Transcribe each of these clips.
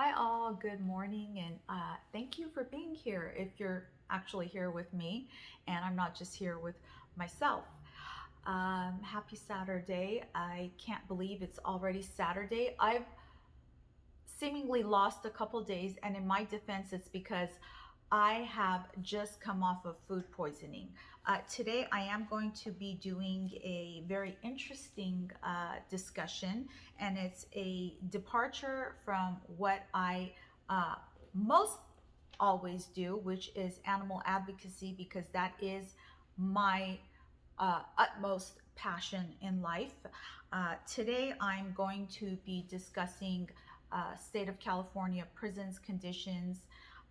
Hi, all. Good morning, and thank you for being here. If you're actually here with me, and I'm not just here with myself. Happy Saturday. I can't believe it's already Saturday. I've seemingly lost a couple days, and in my defense, it's because I have just come off of food poisoning. Today, I am going to be doing a very interesting discussion, and it's a departure from what I most always do, which is animal advocacy, because that is my utmost passion in life. Today, I'm going to be discussing state of California prisons conditions,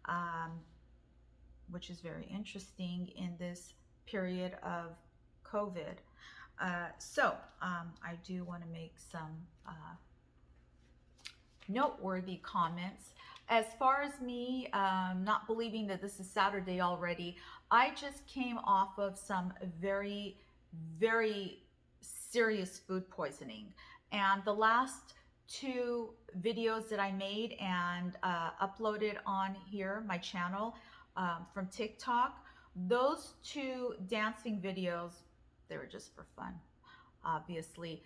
um, which is very interesting in this period of COVID. I do want to make some noteworthy comments. As far as me not believing that this is Saturday already, I just came off of some very, very serious food poisoning. And the last two videos that I made and uploaded on here, my channel from TikTok, those two dancing videos, they were just for fun, obviously,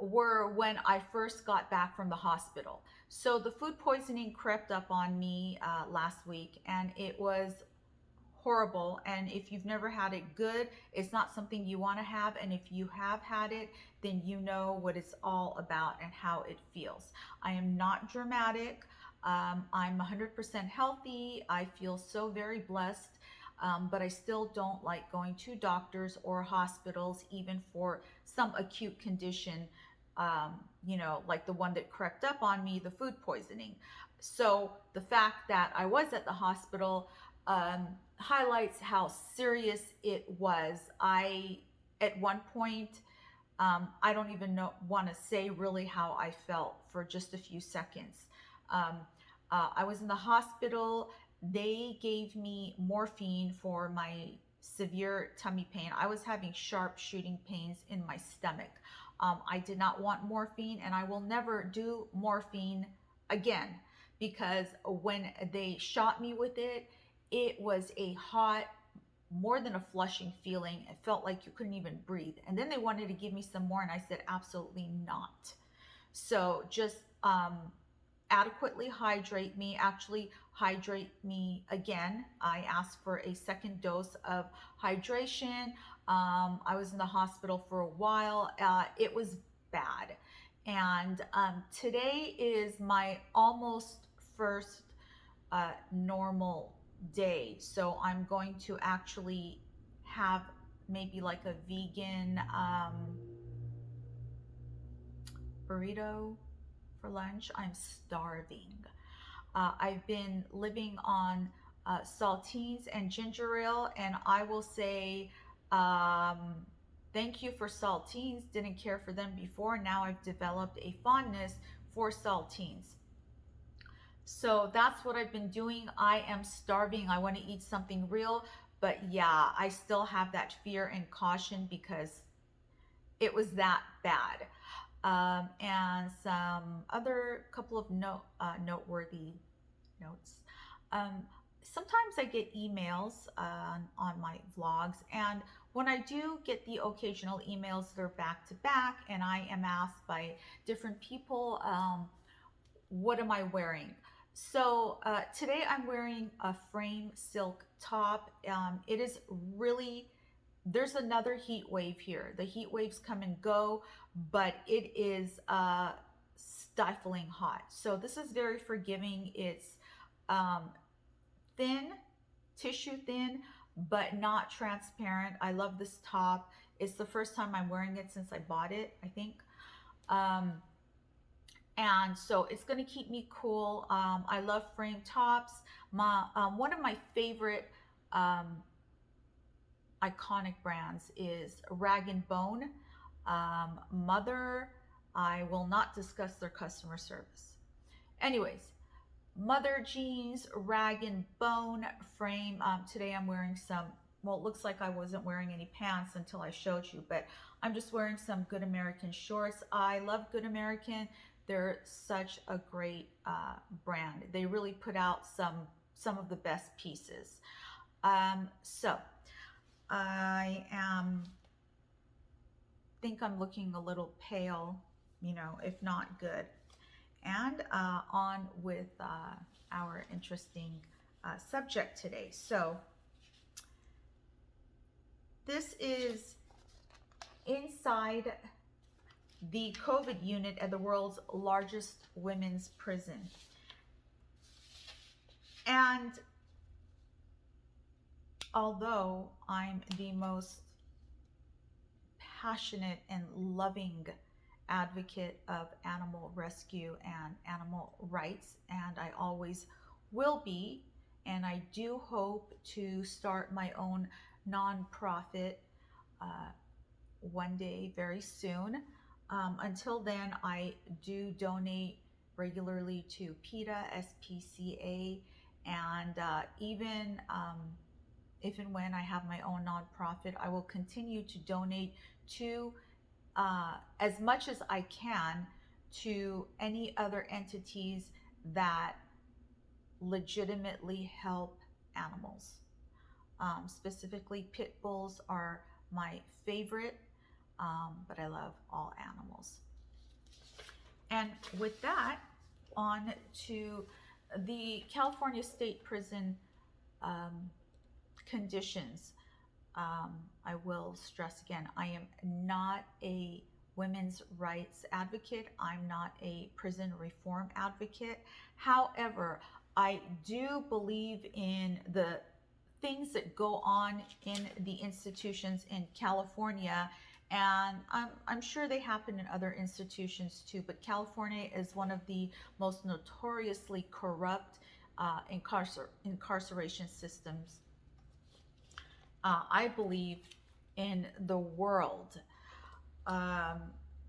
were when I first got back from the hospital. So the food poisoning crept up on me last week, and it was horrible. And if you've never had it, good. It's not something you want to have. And if you have had it, then you know what it's all about and how it feels. I am not dramatic. I'm 100% healthy. I feel so very blessed. But I still don't like going to doctors or hospitals, even for some acute condition, like the one that crept up on me, the food poisoning. So the fact that I was at the hospital highlights how serious it was. At one point, I don't even want to say really how I felt for just a few seconds. I was in the hospital. They gave me morphine for my severe tummy pain. I was having sharp shooting pains in my stomach. I did not want morphine, and I will never do morphine again, because when they shot me with it, it was a hot, more than a flushing feeling. It felt like you couldn't even breathe. And then they wanted to give me some more, and I said, absolutely not. So just adequately hydrate me, actually hydrate me again. I asked for a second dose of hydration. I was in the hospital for a while. It was bad. And today is my almost first normal day. So I'm going to actually have maybe like a vegan burrito for lunch. I'm starving. I've been living on saltines and ginger ale, and I will say thank you for saltines. Didn't care for them before. Now I've developed a fondness for saltines. So that's what I've been doing. I am starving. I want to eat something real, but yeah, I still have that fear and caution because it was that bad. And some other couple of noteworthy notes. Sometimes I get emails on my vlogs, and when I do get the occasional emails that are back to back, and I am asked by different people, what am I wearing? So today I'm wearing a frame silk top. It is really, there's another heat wave here. The heat waves come and go, but it is stifling hot. So this is very forgiving. It's thin, tissue thin, but not transparent. I love this top. It's the first time I'm wearing it since I bought it, I think. And so it's going to keep me cool. I love frame tops. One of my favorite iconic brands is Rag and Bone. Mother, I will not discuss their customer service. Anyways, Mother jeans, Rag and Bone frame. Today I'm wearing some, well, it looks like I wasn't wearing any pants until I showed you, but I'm just wearing some Good American shorts. I love Good American They're such a great brand. They really put out some of the best pieces. So I am think I'm looking a little pale, if not good. And on with our interesting subject today. So this is inside the COVID unit at the world's largest women's prison. And although I'm the most passionate and loving advocate of animal rescue and animal rights, and I always will be, and I do hope to start my own nonprofit one day very soon. Until then, I do donate regularly to PETA, SPCA, and even if and when I have my own nonprofit, I will continue to donate to as much as I can to any other entities that legitimately help animals. Specifically, pit bulls are my favorite, but I love all animals. And with that, on to the California State Prison conditions. I will stress again, I am not a women's rights advocate. I'm not a prison reform advocate. However, I do believe in the things that go on in the institutions in California, and I'm sure they happen in other institutions too, but California is one of the most notoriously corrupt incarceration systems, I believe, in the world.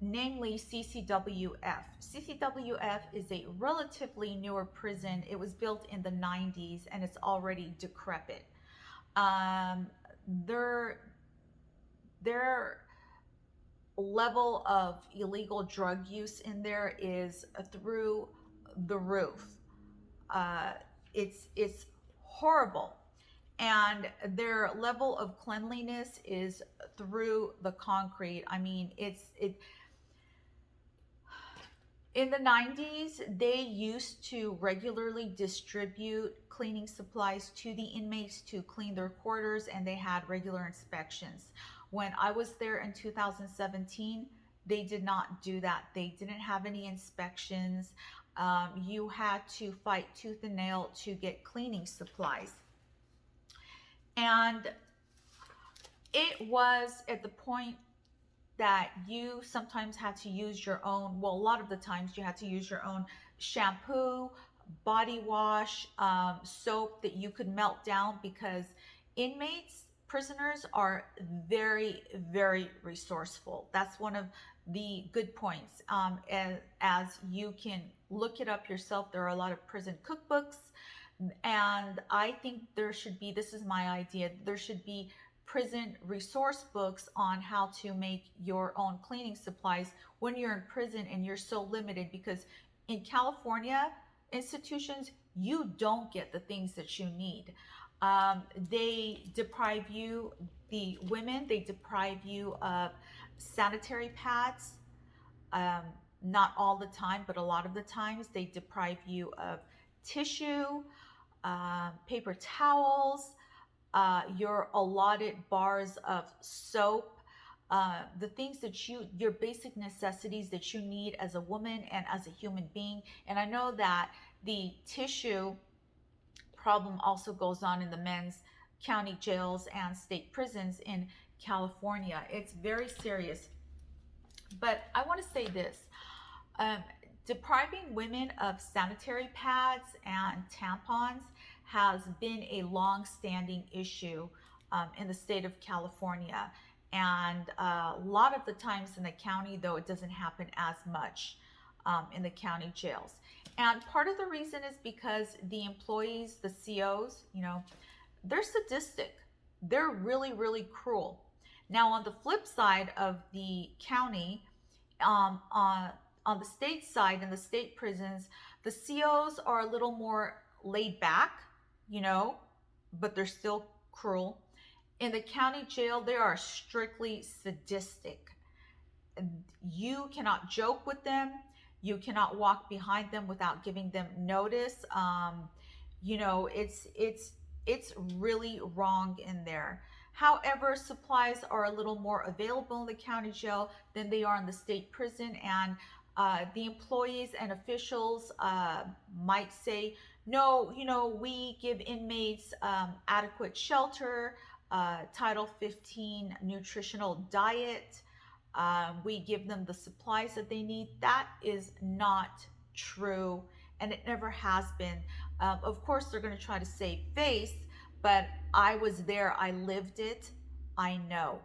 Namely CCWF. CCWF is a relatively newer prison. It was built in the 90s and it's already decrepit. Their level of illegal drug use in there is through the roof. It's horrible. And their level of cleanliness is through the concrete. I mean, in the 90s, they used to regularly distribute cleaning supplies to the inmates to clean their quarters, and they had regular inspections. When I was there in 2017, they did not do that. They didn't have any inspections. You had to fight tooth and nail to get cleaning supplies. And it was at the point that you sometimes had to use your own, well, a lot of the times you had to use your own shampoo, body wash, soap that you could melt down, because inmates, prisoners are very, very resourceful. That's one of the good points. As you can look it up yourself, there are a lot of prison cookbooks. And I think there should be, this is my idea, there should be prison resource books on how to make your own cleaning supplies when you're in prison and you're so limited, because in California institutions, you don't get the things that you need. They deprive you, the women, they deprive you of sanitary pads. Not all the time, but a lot of the times they deprive you of tissue, paper towels, your allotted bars of soap, the things that your basic necessities that you need as a woman and as a human being. And I know that the tissue problem also goes on in the men's county jails and state prisons in California. It's very serious. But I want to say this. Depriving women of sanitary pads and tampons has been a long-standing issue in the state of California. And a lot of the times in the county, though, it doesn't happen as much in the county jails. And part of the reason is because the employees, the COs, they're sadistic. They're really, really cruel. Now, on the flip side of the county, On the state side, in the state prisons, the COs are a little more laid back, you know, but they're still cruel. In the county jail, they are strictly sadistic. You cannot joke with them. You cannot walk behind them without giving them notice. You know, it's really wrong in there. However, supplies are a little more available in the county jail than they are in the state prison, and the employees and officials might say, no, you know, we give inmates adequate shelter, Title 15 nutritional diet. We give them the supplies that they need. That is not true, and it never has been. Of course, they're going to try to save face, but I was there, I lived it, I know.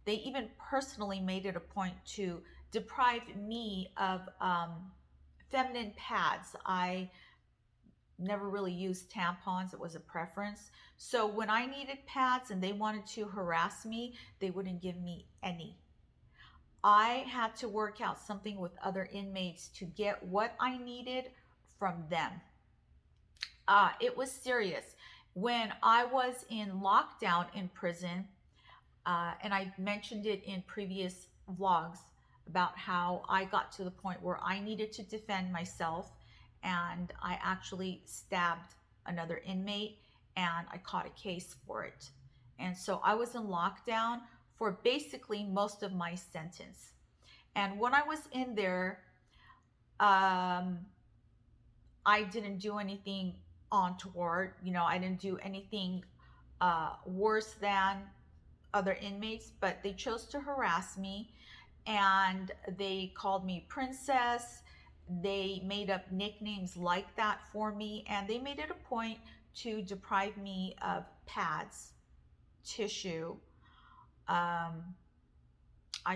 They even personally made it a point to deprive me of feminine pads. I never really used tampons, it was a preference. So when I needed pads and they wanted to harass me, they wouldn't give me any. I had to work out something with other inmates to get what I needed from them. It was serious. When I was in lockdown in prison, and I mentioned it in previous vlogs about how I got to the point where I needed to defend myself, and I actually stabbed another inmate and I caught a case for it. And so I was in lockdown for basically most of my sentence. And when I was in there, I didn't do anything untoward. You know, I didn't do anything worse than other inmates, but they chose to harass me and they called me princess. They made up nicknames like that for me, and they made it a point to deprive me of pads, tissue. I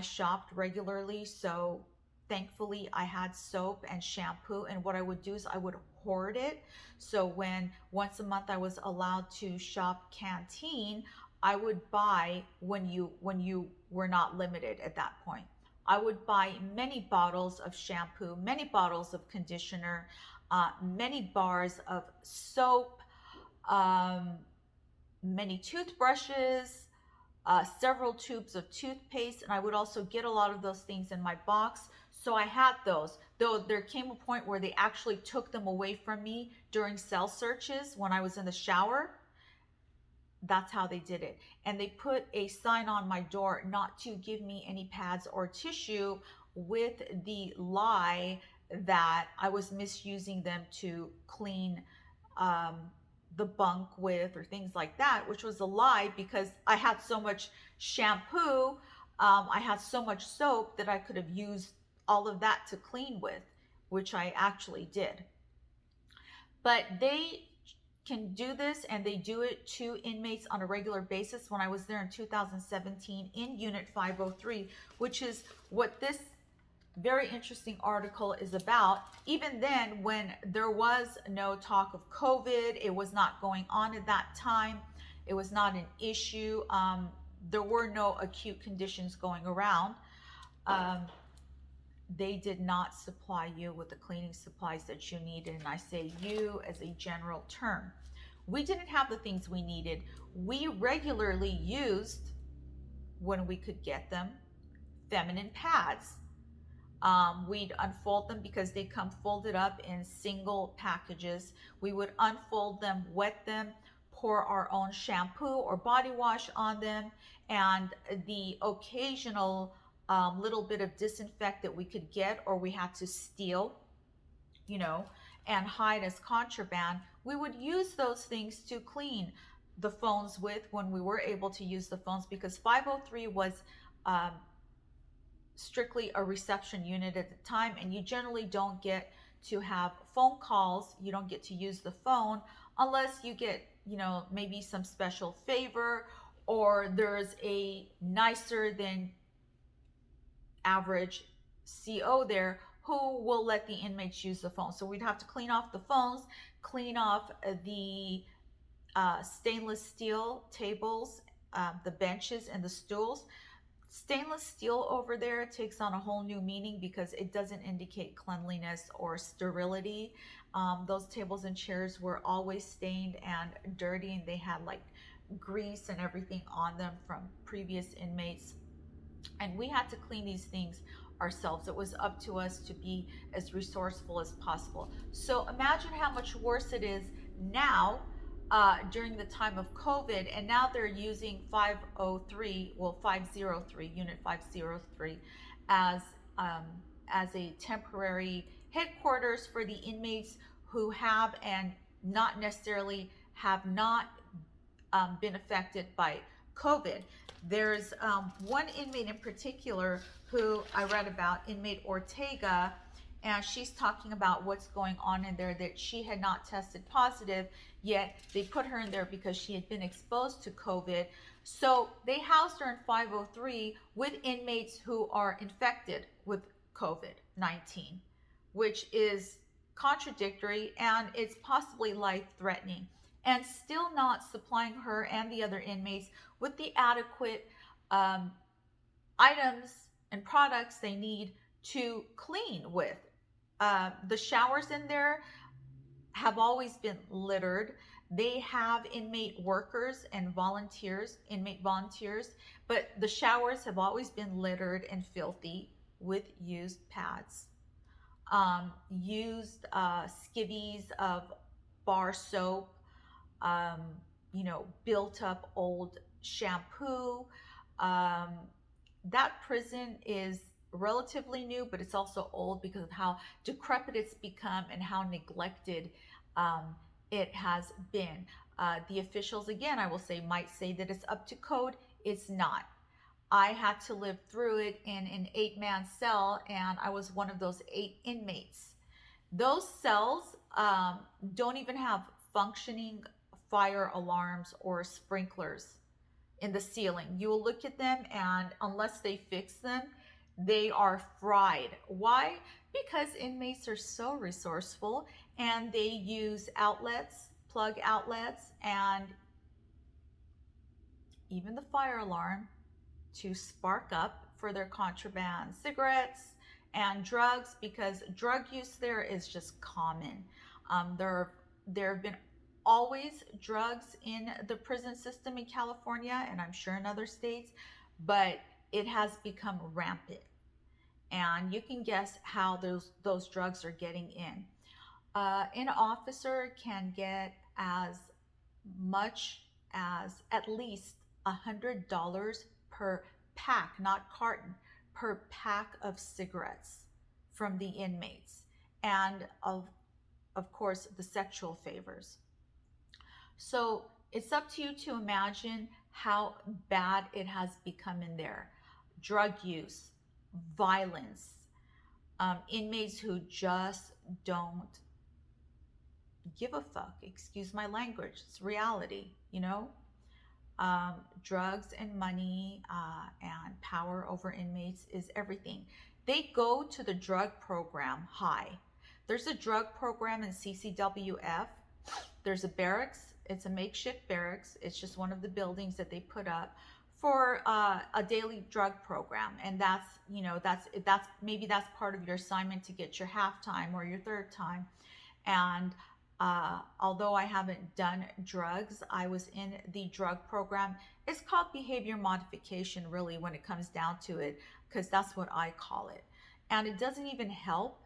shopped regularly, so thankfully I had soap and shampoo, and what I would do is I would hoard it. So when once a month I was allowed to shop Canteen, I would buy, when you were not limited at that point, I would buy many bottles of shampoo, many bottles of conditioner, many bars of soap, many toothbrushes, several tubes of toothpaste, and I would also get a lot of those things in my box. So I had those, though there came a point where they actually took them away from me during cell searches when I was in the shower. That's how they did it. And they put a sign on my door not to give me any pads or tissue, with the lie that I was misusing them to clean the bunk with, or things like that, which was a lie because I had so much shampoo, I had so much soap that I could have used all of that to clean with, which I actually did. But they can do this, and they do it to inmates on a regular basis. When I was there in 2017 in Unit 503, which is what this very interesting article is about. Even then, when there was no talk of COVID, it was not going on at that time, it was not an issue, there were no acute conditions going around, they did not supply you with the cleaning supplies that you needed. And I say you as a general term. We didn't have the things we needed. We regularly used, when we could get them, feminine pads. We'd unfold them because they come folded up in single packages. We would unfold them, wet them, pour our own shampoo or body wash on them, and the occasional little bit of disinfectant we could get or we had to steal, you know, and hide as contraband, we would use those things to clean the phones with, when we were able to use the phones, because 503 was strictly a reception unit at the time, and you generally don't get to have phone calls. You don't get to use the phone unless you get, you know, maybe some special favor, or there's a nicer than average CO there who will let the inmates use the phone. So we'd have to clean off the phones, clean off the stainless steel tables, the benches and the stools, Stainless steel over there takes on a whole new meaning because it doesn't indicate cleanliness or sterility. Those tables and chairs were always stained and dirty, and they had like grease and everything on them from previous inmates. And we had to clean these things ourselves. It was up to us to be as resourceful as possible. So imagine how much worse it is now, during the time of COVID, and now they're using 503, well, 503, Unit 503, as um, as a temporary headquarters for the inmates who have and not necessarily have not been affected by COVID. There's one inmate in particular who I read about, inmate Ortega, and she's talking about what's going on in there, that she had not tested positive, yet they put her in there because she had been exposed to COVID. So they housed her in 503 with inmates who are infected with COVID 19, which is contradictory, and it's possibly life threatening, and still not supplying her and the other inmates with the adequate items and products they need to clean with. The showers in there have always been littered. They have inmate workers and volunteers, inmate volunteers, but the showers have always been littered and filthy with used pads, used skivvies of bar soap, um, built up old shampoo. Um, that prison is relatively new, but it's also old because of how decrepit it's become and how neglected it has been. The officials, again, I will say, might say that it's up to code. It's not. I had to live through it in an 8-man cell, and I was one of those 8 inmates. Those cells don't even have functioning fire alarms or sprinklers in the ceiling. You will look at them, and unless they fix them, they are fried. Why? Because inmates are so resourceful, and they use outlets, plug outlets, and even the fire alarm to spark up for their contraband cigarettes and drugs, because drug use there is just common. There have been always drugs in the prison system in California, and I'm sure in other states, but it has become rampant. And you can guess how those drugs are getting in. An officer can get as much as at least $100 per pack, not carton, per pack of cigarettes from the inmates, and of course the sexual favors. So it's up to you to imagine how bad it has become in there. Drug use, violence, inmates who just don't give a fuck. Excuse my language. It's reality. Drugs and money and power over inmates is everything. They go to the drug program high. There's a drug program in CCWF. There's a barracks. It's a makeshift barracks. It's just one of the buildings that they put up for a daily drug program, and that's maybe that's part of your assignment to get your half time or your third time. And although I haven't done drugs, I was in the drug program. It's called behavior modification, really, when it comes down to it, because that's what I call it. And it doesn't even help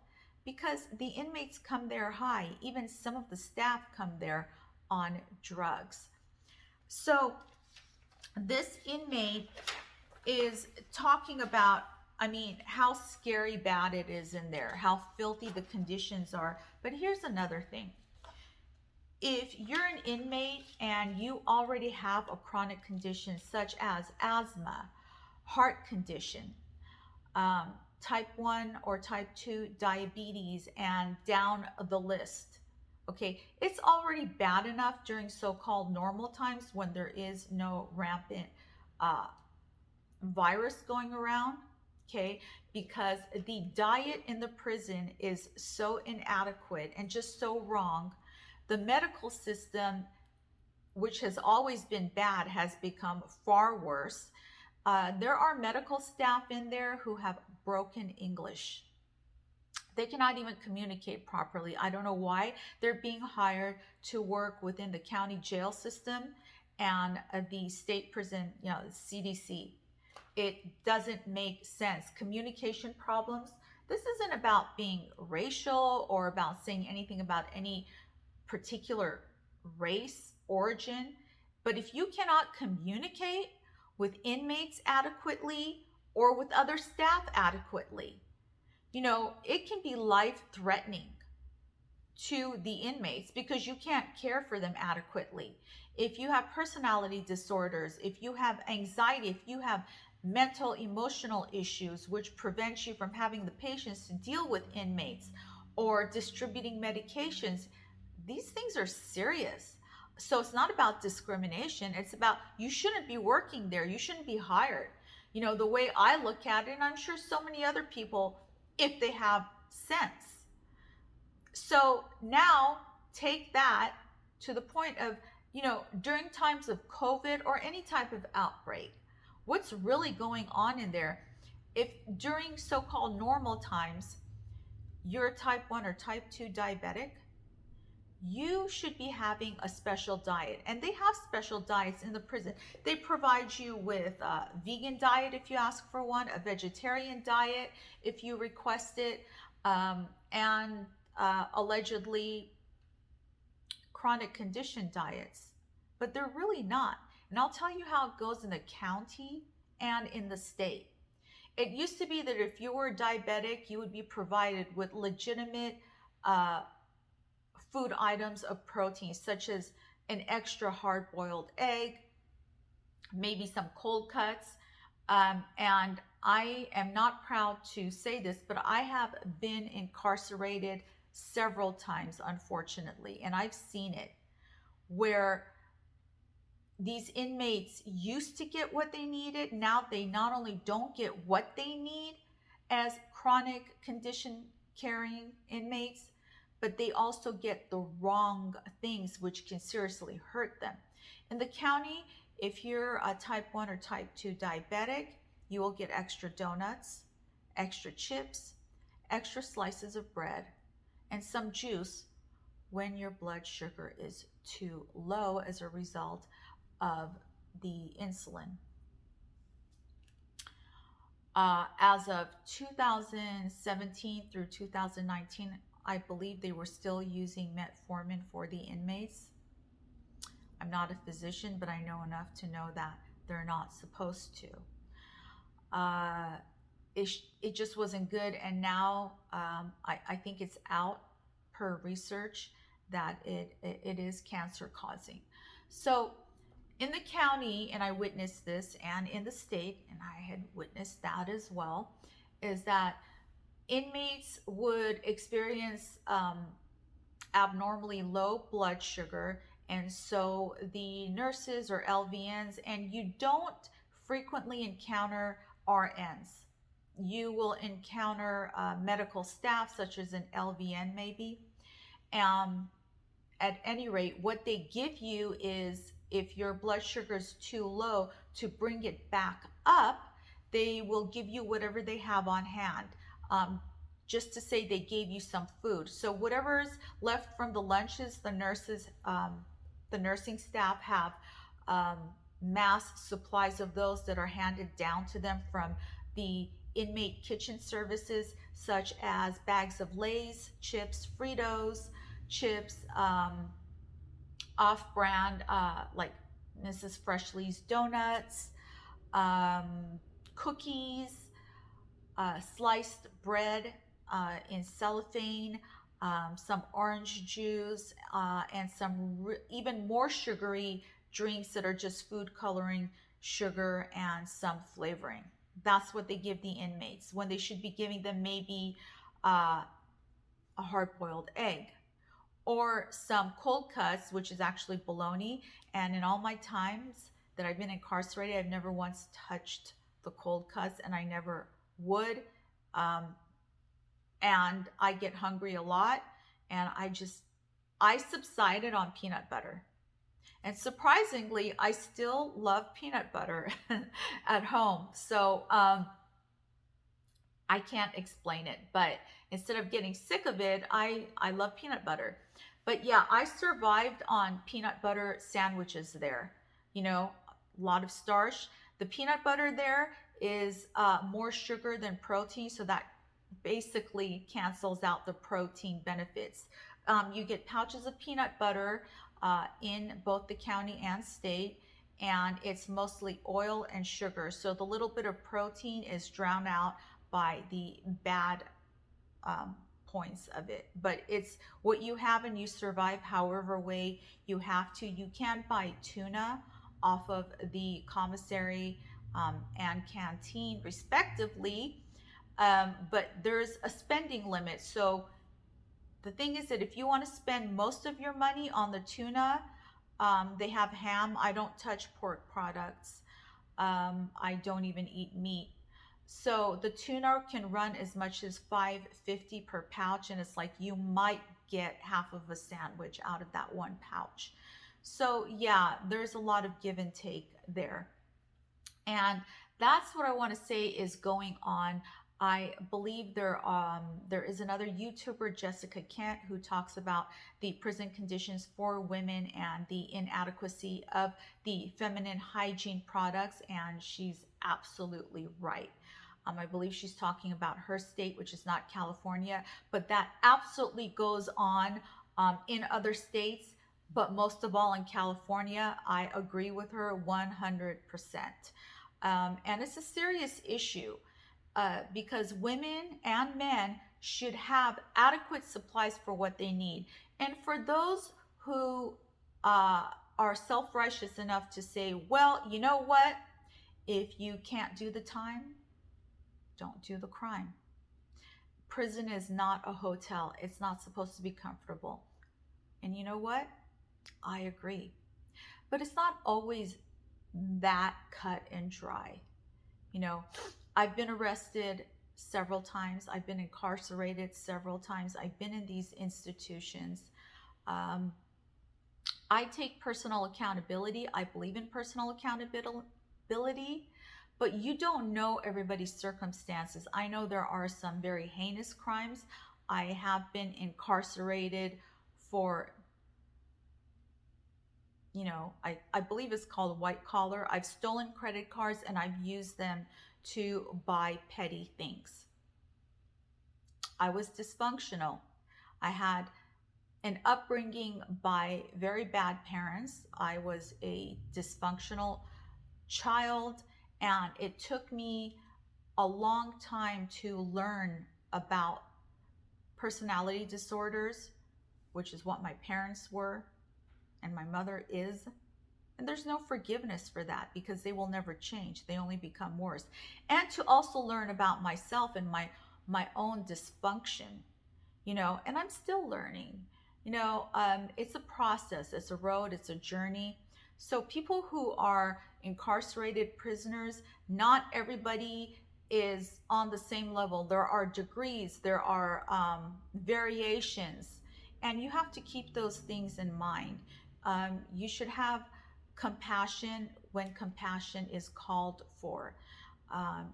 because the inmates come there high. Even some of the staff come there on drugs. So this inmate is talking about, how scary bad it is in there, how filthy the conditions are. But here's another thing. If you're an inmate and you already have a chronic condition such as asthma, heart condition, type 1 or type 2 diabetes, and down the list, okay, it's already bad enough during so-called normal times when there is no rampant virus going around, okay, because the diet in the prison is so inadequate and just so wrong. The medical system, which has always been bad, has become far worse. There are medical staff in there who have broken English. They cannot even communicate properly. I don't know why they're being hired to work within the county jail system and the state prison, CDC. It doesn't make sense. Communication problems. This isn't about being racial or about saying anything about any particular race, origin. But if you cannot communicate with inmates adequately or with other staff adequately, it can be life threatening to the inmates because you can't care for them adequately. If you have personality disorders, if you have anxiety, if you have mental, emotional issues, which prevents you from having the patience to deal with inmates or distributing medications, these things are serious. So it's not about discrimination. It's about you shouldn't be working there. You shouldn't be hired. The way I look at it, and I'm sure so many other people, if they have sense. So now take that to the point of, during times of COVID or any type of outbreak, what's really going on in there? If during so-called normal times, you're a type 1 or type 2 diabetic, you should be having a special diet. And they have special diets in the prison. They provide you with a vegan diet if you ask for one, a vegetarian diet if you request it, and allegedly chronic condition diets. But they're really not. And I'll tell you how it goes in the county and in the state. It used to be that if you were diabetic, you would be provided with legitimate food items of protein, such as an extra hard-boiled egg, maybe some cold cuts. And I am not proud to say this, but I have been incarcerated several times, unfortunately, and I've seen it, where these inmates used to get what they needed. Now they not only don't get what they need as chronic condition carrying inmates, but they also get the wrong things, which can seriously hurt them. In the county, if you're a type 1 or type 2 diabetic, you will get extra donuts, extra chips, extra slices of bread, and some juice when your blood sugar is too low as a result of the insulin. As of 2017 through 2019, I believe they were still using metformin for the inmates. I'm not a physician, but I know enough to know that they're not supposed to. It just wasn't good, and now I think it's out per research that it is cancer causing. So in the county, and I witnessed this, and in the state, and I had witnessed that as well, is that inmates would experience abnormally low blood sugar, and so the nurses or LVNs, and you don't frequently encounter RNs. You will encounter medical staff, such as an LVN maybe. At any rate, what they give you is, if your blood sugar is too low, to bring it back up, they will give you whatever they have on hand. Just to say they gave you some food. So whatever's left from the lunches, the nurses, the nursing staff have mass supplies of those that are handed down to them from the inmate kitchen services, such as bags of Lay's, chips, Fritos, chips, off-brand, like Mrs. Freshly's donuts, cookies, sliced bread in cellophane, some orange juice, and some even more sugary drinks that are just food coloring, sugar, and some flavoring. That's what they give the inmates, when they should be giving them maybe a hard-boiled egg or some cold cuts, which is actually bologna. And in all my times that I've been incarcerated, I've never once touched the cold cuts, and I never would. And I get hungry a lot, and I subsided on peanut butter. And surprisingly, I still love peanut butter at home. So I can't explain it, but instead of getting sick of it, I love peanut butter. But yeah, I survived on peanut butter sandwiches there. You know, a lot of starch. The peanut butter there is more sugar than protein, so that basically cancels out the protein benefits. You get pouches of peanut butter in both the county and state, and it's mostly oil and sugar. So the little bit of protein is drowned out by the bad um, points of it. But it's what you have and you survive however way you have to. You can buy tuna off of the commissary and canteen, respectively, but there's a spending limit. So the thing is that if you want to spend most of your money on the tuna, they have ham. I don't touch pork products. I don't even eat meat. So the tuna can run as much as 5.50 per pouch, and it's like you might get half of a sandwich out of that one pouch. So yeah, there's a lot of give and take there. And that's what I want to say is going on. I believe there is another YouTuber, Jessica Kent, who talks about the prison conditions for women and the inadequacy of the feminine hygiene products, and she's absolutely right. I believe she's talking about her state, which is not California, but that absolutely goes on in other states, but most of all in California. I agree with her 100%. And it's a serious issue because women and men should have adequate supplies for what they need. And for those who are self righteous enough to say, well, you know what? If you can't do the time, don't do the crime. Prison is not a hotel, it's not supposed to be comfortable. And you know what? I agree. But it's not always that cut and dry. You know, I've been arrested several times. I've been incarcerated several times. I've been in these institutions. Um, I take personal accountability. I believe in personal accountability, but you don't know everybody's circumstances. I know there are some very heinous crimes. I have been incarcerated for, I believe it's called white collar. I've stolen credit cards and I've used them to buy petty things. I was dysfunctional. I had an upbringing by very bad parents. I was a dysfunctional child, and it took me a long time to learn about personality disorders, which is what my parents were and my mother is. And there's no forgiveness for that because they will never change. They only become worse. And to also learn about myself and my own dysfunction, and I'm still learning. It's a process, it's a road, it's a journey. So people who are incarcerated prisoners, not everybody is on the same level. There are degrees, there are variations, and you have to keep those things in mind. You should have compassion when compassion is called for,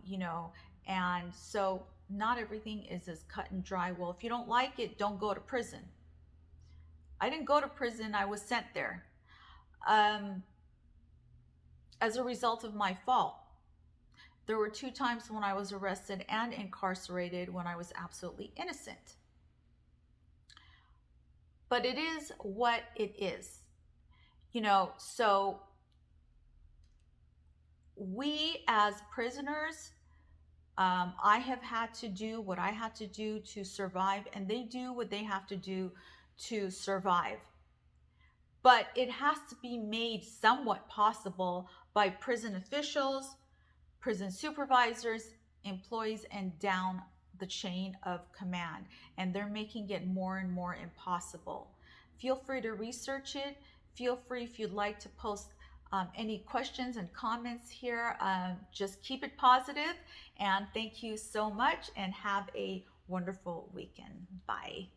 you know, and so not everything is as cut and dry. Well, if you don't like it, don't go to prison. I didn't go to prison, I was sent there um, as a result of my fault. There were 2 times when I was arrested and incarcerated when I was absolutely innocent. But it is what it is, so we as prisoners, I have had to do what I had to do to survive, and they do what they have to do to survive. But it has to be made somewhat possible by prison officials, prison supervisors, employees, and down the chain of command. And they're making it more and more impossible. Feel free to research it. Feel free, if you'd like, to post any questions and comments here. Just keep it positive, and thank you so much, and have a wonderful weekend. Bye.